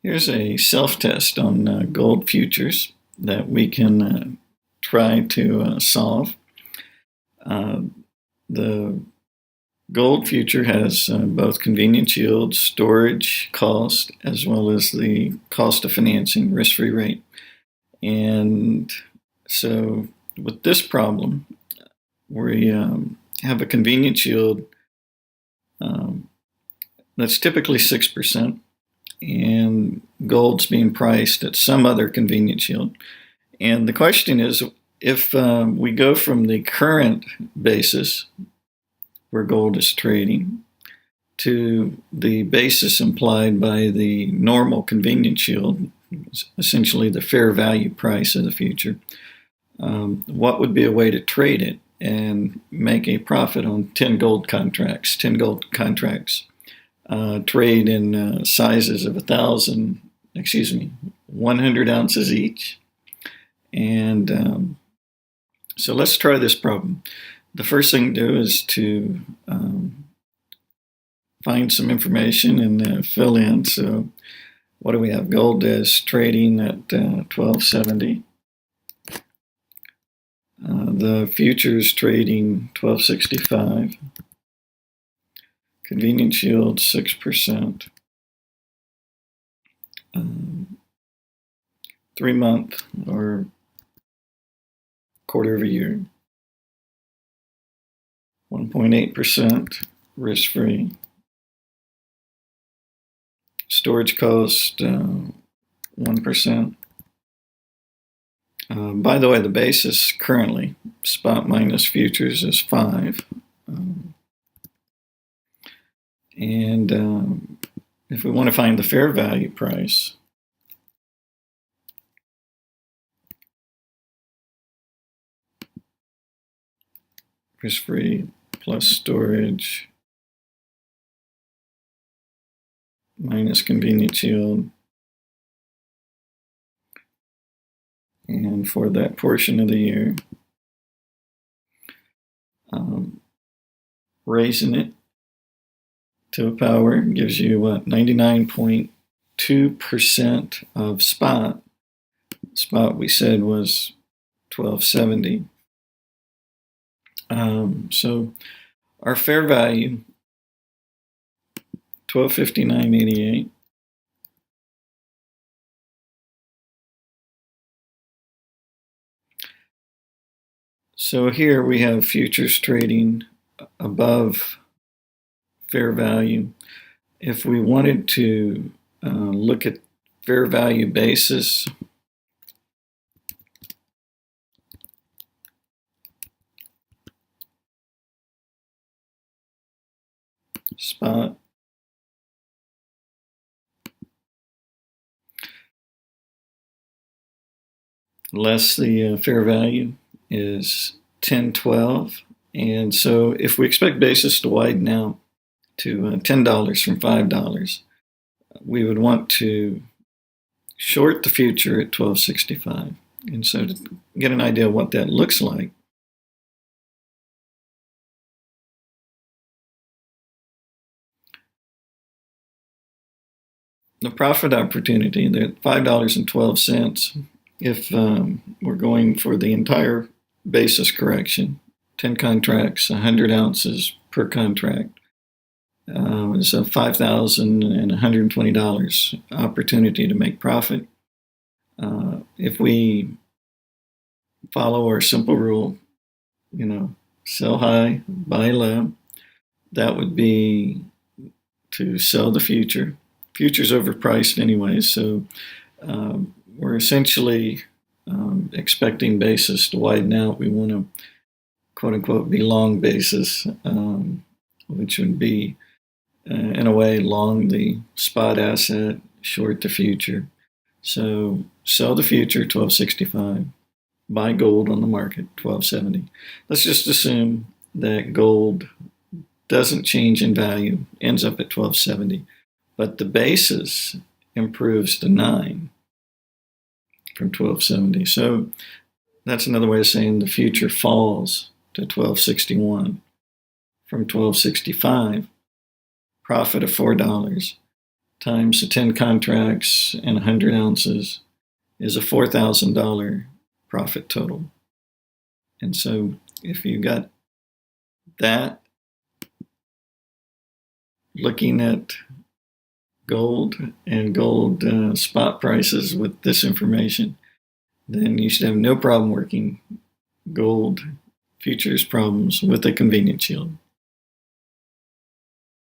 Here's a self-test on gold futures that we can try to solve. The gold future has both convenience yield, storage cost, as well as the cost of financing, risk-free rate. And so with this problem, we have a convenience yield that's typically 6%, and gold's being priced at some other convenience yield. And the question is, if we go from the current basis where gold is trading to the basis implied by the normal convenience yield, essentially the fair value price of the future, what would be a way to trade it and make a profit on 10 gold contracts? 10 gold contracts trade in sizes of 100 ounces each. And so let's try this problem. The first thing to do is to find some information and fill in. So what do we have? Gold is trading at 1270. The futures trading 1265. Convenience yield 6%. 3-month or quarter of a year. 1.8% risk-free. Storage cost 1%. By the way, the basis currently, spot minus futures, is 5. And if we want to find the fair value price, risk-free plus storage minus convenience yield, and for that portion of the year, raising it to a power gives you 99.2% of spot. Spot we said was 1270. So our fair value, 1259.88. So here we have futures trading above fair value. If we wanted to look at fair value basis, spot less the fair value is 1012. And so if we expect basis to widen out to $10 from $5, we would want to short the future at 1265. And so to get an idea of what that looks like, the profit opportunity, the $5.12, if we're going for the entire basis correction, 10 contracts, 100 ounces per contract, is a $5,120 opportunity to make profit. If we follow our simple rule, sell high, buy low, that would be to sell the future. Future's overpriced anyway, so we're essentially expecting basis to widen out. We want to, quote unquote, be long basis, which would be, in a way, long the spot asset, short the future. So sell the future, 1265. Buy gold on the market, 1270. Let's just assume that gold doesn't change in value, ends up at 1270, but the basis improves to 9 from 1270. So that's another way of saying the future falls to 1261 from 1265. Profit of $4. times the 10 contracts and 100 ounces is a $4,000 profit total. And so if you got that, looking at gold and gold spot prices with this information, then you should have no problem working gold futures problems with a convenience yield.